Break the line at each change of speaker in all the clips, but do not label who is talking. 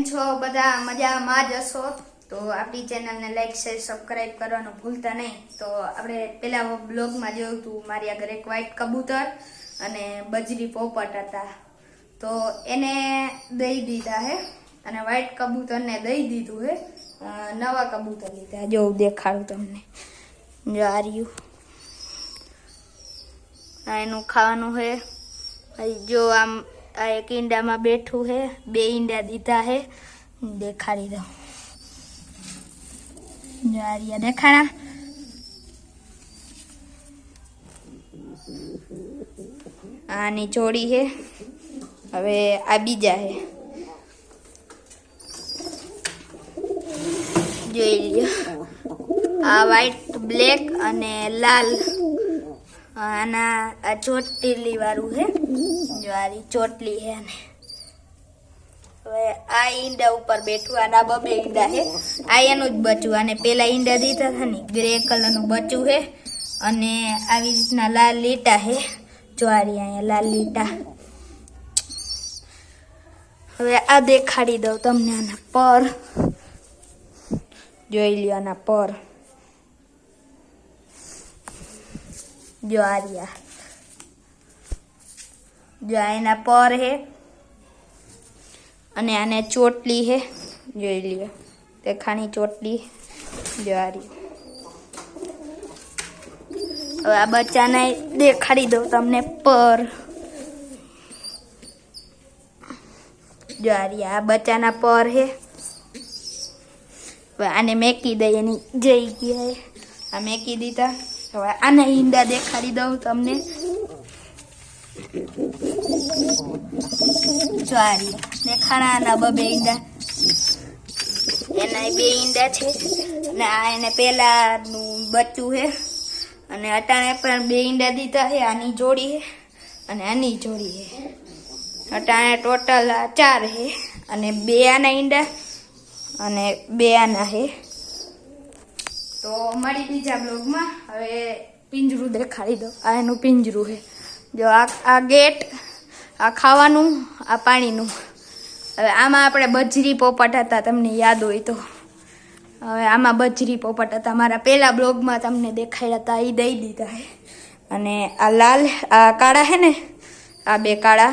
છો બધા મજામાં જ હશો તો આપણી ચેનલને લાઈક શેર સબસ્ક્રાઇબ કરવાનું ભૂલતા નહીં। તો આપણે પેલા બ્લોગમાં જોયું હતું મારી આગળ એક વ્હાઈટ કબૂતર અને બજરી પોપટ હતા તો એને દઈ દીધા હે અને વ્હાઈટ કબૂતરને દઈ દીધું હે નવા કબૂતર લીધા। જો દેખાડું તમને, જો આ રહ્યું આ એનું ખાવાનું હે। જો આમ આ એક ઈંડામાં બેઠું है, बे ईंडा दीता है, देखाड़ी दो जारिया देखाड़ा आनी जोड़ी है। हवे आ बीजा है જોઈ લ્યો આ વ્હાઈટ બ્લેક અને લાલ આના આ ચોટલી વાળું है जो आ ચોટલી है ने હવે આ ઈંડા ઉપર બેઠું આના બબે ઈંડા है આ એનું જ બચ્ચું અને પેલા ઈંડા દીધા હતા ને ગ્રે કલરનું બચ્ચું है અને આવી રીતના લાલ લીટા है જો આ અહીંયા લાલ લીટા। હવે આ દેખાડી દઉં તમને આના પર જોઈ લ્યો આના પર जो आ रिया जो आना पर है अने आने चोटली है जोई लियो देखाणी चोटली जो आ रही। अब आ बच्चा ने देखाड़ी दो तमने पर जो आ रही आ बच्चा ना पर है आने मेकी दई एनी जई गया है आ मेकी दीता। હવે આના ઈંડા દેખાડી દઉં તમને સારી દેખાણા આના બબે ઈંડા એના બે ઈંડા છે અને આ એને પેલાનું બચ્ચું છે અને અટાણે પણ બે ઈંડા દીધા છે આની જોડી છે અને આની જોડી છે અટાણે ટોટલ 4 છે અને બે આના ઈંડા અને બે આના છે। तो मरी बीजा ब्लॉग में हवे पिंजरू देखाड़ी दो आ एनु पिंजरू है जो आ गेट आ खावानु आ पाणीनु। हवे आमा आपणे बजरी पोपट हता तमने याद होय तो हवे आमा बजरी पोपट हता मारा पेला ब्लॉग में तमने देखाड्या हता ई दई दीधा है अने आ लाल आ काळा है ने आ बे काळा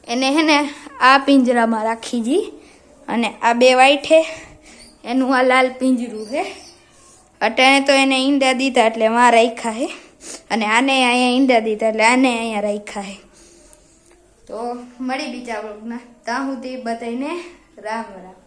एने है ने आ पिंजरा में राखी जी अने आ बे व्हाइट है एनु आ लाल पिंजरू है। अटाणे तो एने ईंडा दीधा एटले मां राख्या है अने आने अहींया ईंडा दीधा एटले आने अहींया राख्या है। तो मळी बीजा व्लॉगमां, ત્યાં સુધી બધાને રામ રામ।